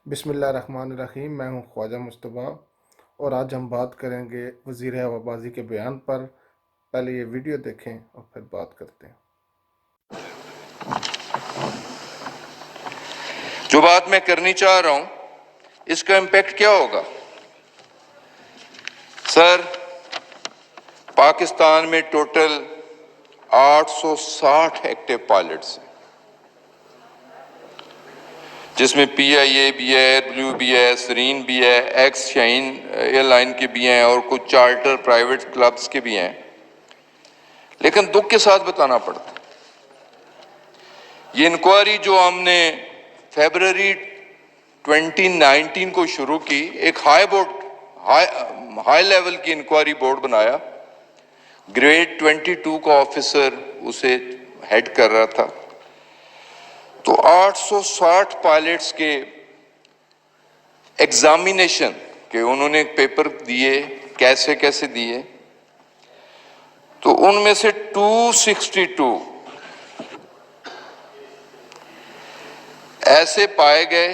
بسم اللہ الرحمن الرحیم۔ میں ہوں خواجہ مصطفیٰ اور آج ہم بات کریں گے وزیر ہوا بازی کے بیان پر۔ پہلے یہ ویڈیو دیکھیں اور پھر بات کرتے ہیں۔ جو بات میں کرنی چاہ رہا ہوں اس کا امپیکٹ کیا ہوگا؟ سر، پاکستان میں ٹوٹل 860 ایکٹیو پائلٹس ہیں، جس میں پی آئی اے بھی ہے، بلیو بھی ہے، سرین بھی ہے، ایکس شاہین ایئر لائن کے بھی ہیں اور کچھ چارٹر پرائیویٹ کلبز کے بھی ہیں۔ لیکن دکھ کے ساتھ بتانا پڑتا ہے، یہ انکوائری جو ہم نے فیبرری 2019 کو شروع کی، ایک ہائی لیول کی انکوائری بورڈ بنایا، گریڈ 22 کا آفیسر اسے ہیڈ کر رہا تھا۔ تو 860 پائلٹس کے ایگزامینیشن کہ انہوں نے پیپر دیے، کیسے کیسے دیے، تو ان میں سے 262 ایسے پائے گئے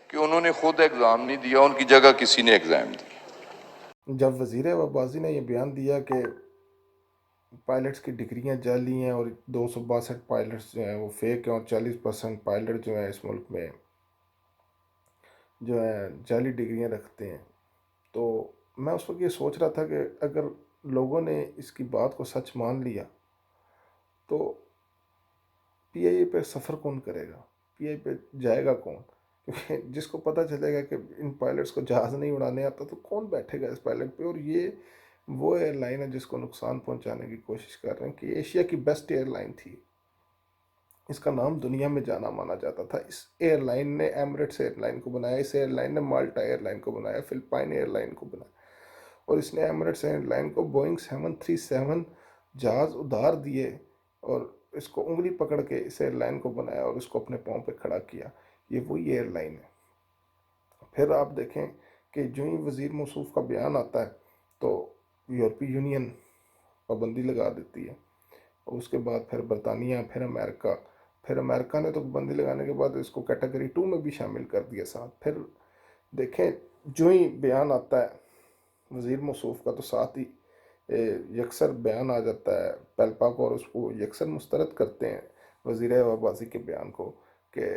کہ انہوں نے خود ایگزام نہیں دیا، ان کی جگہ کسی نے ایگزام دیا۔ جب وزیر ہوا بازی نے یہ بیان دیا کہ پائلٹس کی ڈگریاں جعلی ہیں اور 262 پائلٹس جو ہیں وہ فیک ہیں اور 40% پائلٹ جو ہیں اس ملک میں جو ہیں جعلی ڈگریاں رکھتے ہیں، تو میں اس وقت یہ سوچ رہا تھا کہ اگر لوگوں نے اس کی بات کو سچ مان لیا تو پی آئی اے پہ سفر کون کرے گا؟ پی آئی پہ جائے گا کون؟ کیونکہ جس کو پتہ چلے گا کہ ان پائلٹس کو جہاز نہیں اڑانے آتا تو کون بیٹھے گا اس پائلٹ پہ؟ اور یہ وہ ایئر لائن ہے جس کو نقصان پہنچانے کی کوشش کر رہے ہیں، کہ ایشیا کی بیسٹ ایئر لائن تھی، اس کا نام دنیا میں جانا مانا جاتا تھا۔ اس ایئر لائن نے ایمریٹس ایئر لائن کو بنایا، اس ایئر لائن نے مالٹا ایئر لائن کو بنایا، فلپائن ایئر لائن کو بنایا، اور اس نے ایمریٹس ایئر لائن کو بوئنگ 737 جہاز ادھار دیے اور اس کو انگلی پکڑ کے اس ایئر لائن کو بنایا اور اس کو اپنے پاؤں پہ کھڑا کیا۔ یہ وہی ایئر لائن ہے۔ پھر آپ دیکھیں کہ جو ہی وزیر موصوف کا بیان آتا ہے تو یورپی یونین پابندی لگا دیتی ہے، اور اس کے بعد پھر برطانیہ، پھر امریکہ نے تو پابندی لگانے کے بعد اس کو کیٹیگری 2 میں بھی شامل کر دیا ساتھ۔ پھر دیکھیں جو ہی بیان آتا ہے وزیر موصوف کا تو ساتھ ہی یکسر بیان آ جاتا ہے پیلپا کو، اور اس کو یکسر مسترد کرتے ہیں وزیر ہوا بازی کے بیان کو، کہ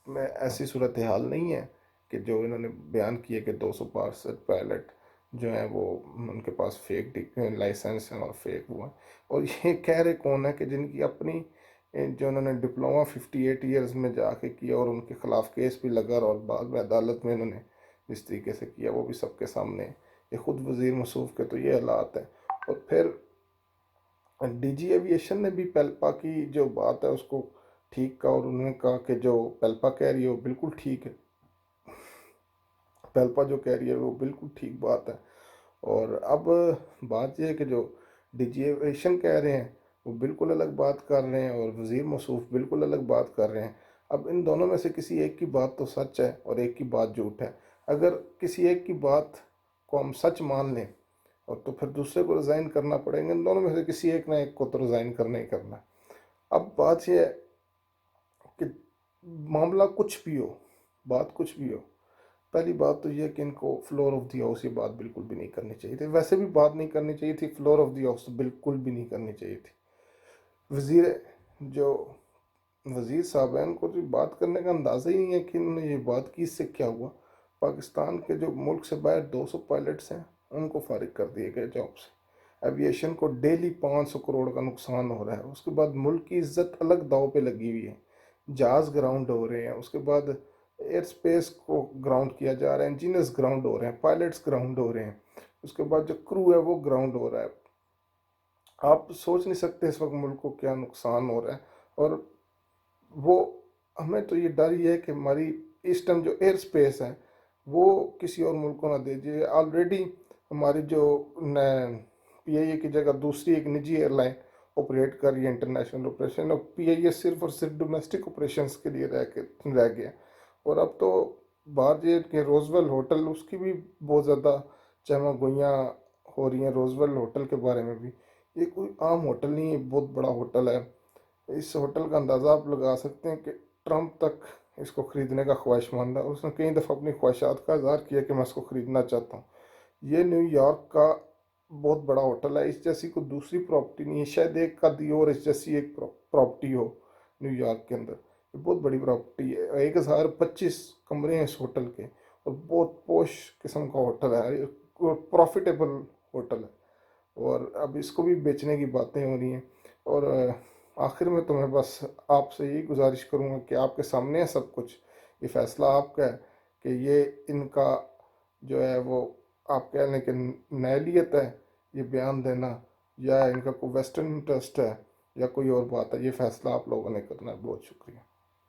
میں ایسی صورتحال نہیں ہے کہ جو انہوں نے بیان کیے کہ 262 پائلٹ جو ہیں وہ ان کے پاس فیک لائسنس ہیں اور فیک ہوا۔ اور یہ کہہ رہے کون ہے کہ جن کی اپنی جو انہوں نے ڈپلوما 58 ایئرز میں جا کے کیا اور ان کے خلاف کیس بھی لگا اور بعد میں عدالت میں انہوں نے جس طریقے سے کیا وہ بھی سب کے سامنے، یہ خود وزیر موصوف کے تو یہ حالات ہیں۔ اور پھر ڈی جی ایویشن نے بھی پیلپا کی جو بات ہے اس کو ٹھیک کہا، اور انہوں نے کہا کہ جو پیلپا کہہ رہی ہے وہ بالکل ٹھیک ہے، پیلپا جو کہہ رہی ہے وہ بالکل ٹھیک بات ہے۔ اور اب بات یہ ہے کہ جو ڈی جی ایویشن کہہ رہے ہیں وہ بالکل الگ بات کر رہے ہیں اور وزیر موصوف بالکل الگ بات کر رہے ہیں۔ اب ان دونوں میں سے کسی ایک کی بات تو سچ ہے اور ایک کی بات جھوٹ ہے۔ اگر کسی ایک کی بات کو ہم سچ مان لیں اور تو پھر دوسرے کو ریزائن کرنا پڑیں گے، ان دونوں میں سے کسی ایک نہ ایک کو تو ریزائن کرنا ہی کرنا ہے۔ اب بات یہ ہے کہ معاملہ کچھ بھی ہو، بات کچھ بھی ہو، پہلی بات تو یہ کہ ان کو فلور آف دی ہاؤس یہ بات بالکل بھی نہیں کرنی چاہیے تھی، ویسے بھی بات نہیں کرنی چاہیے تھی، فلور آف دی ہاؤس بالکل بھی نہیں کرنی چاہیے تھی۔ وزیر جو وزیر صاحب ہیں ان کو تو بات کرنے کا اندازہ ہی نہیں ہے کہ انہوں نے یہ بات کی، اس سے کیا ہوا۔ پاکستان کے جو ملک سے باہر 200 پائلٹس ہیں ان کو فارغ کر دیے گئے جاب سے، ایویشن کو ڈیلی 500 کروڑ کا نقصان ہو رہا ہے، اس کے بعد ملک کی عزت الگ داؤ پہ لگی ہوئی ہے، جہاز گراؤنڈ ہو رہے ہیں، اس کے بعد ایئر سپیس کو گراؤنڈ کیا جا رہا ہے، انجینئرز گراؤنڈ ہو رہے ہیں، پائلٹس گراؤنڈ ہو رہے ہیں، اس کے بعد جو کرو ہے وہ گراؤنڈ ہو رہا ہے۔ آپ سوچ نہیں سکتے اس وقت ملک کو کیا نقصان ہو رہا ہے۔ اور وہ ہمیں تو یہ ڈر ہی ہے کہ ہماری اس ٹائم جو ایئر سپیس ہے وہ کسی اور ملک کو نہ دے دیے۔ آلریڈی ہماری جو پی آئی اے کی جگہ دوسری ایک نجی ایئر لائن آپریٹ کر رہی ہے انٹرنیشنل آپریشن، اور پی آئی اے صرف اور صرف ڈومیسٹک آپریشنس کے لیے رہ گیا۔ اور اب تو بات یہ کہ روزویل ہوٹل اس کی بھی بہت زیادہ چہمہ گوئیاں ہو رہی ہیں روزویل ہوٹل کے بارے میں بھی۔ یہ کوئی عام ہوٹل نہیں ہے، بہت بڑا ہوٹل ہے۔ اس ہوٹل کا اندازہ آپ لگا سکتے ہیں کہ ٹرمپ تک اس کو خریدنے کا خواہشمند ہے، اس نے کئی دفعہ اپنی خواہشات کا اظہار کیا کہ میں اس کو خریدنا چاہتا ہوں۔ یہ نیو یارک کا بہت بڑا ہوٹل ہے، اس جیسی کوئی دوسری پراپرٹی نہیں ہے، شاید ایک کا دی اور اس جیسی ایک پراپرٹی ہو نیو یارک کے اندر۔ یہ بہت بڑی پراپرٹی ہے، 1025 کمرے ہیں اس ہوٹل کے، اور بہت پوش قسم کا ہوٹل ہے، پروفیٹیبل ہوٹل ہے، اور اب اس کو بھی بیچنے کی باتیں ہو رہی ہیں۔ اور آخر میں تو میں بس آپ سے یہی گزارش کروں گا کہ آپ کے سامنے ہے سب کچھ، یہ فیصلہ آپ کا ہے کہ یہ ان کا جو ہے وہ آپ کہہ لیں کہ نیلیت ہے یہ بیان دینا، یا ان کا کوئی ویسٹرن انٹرسٹ ہے، یا کوئی اور بات ہے، یہ فیصلہ آپ لوگوں نے کرنا ہے۔ بہت شکریہ۔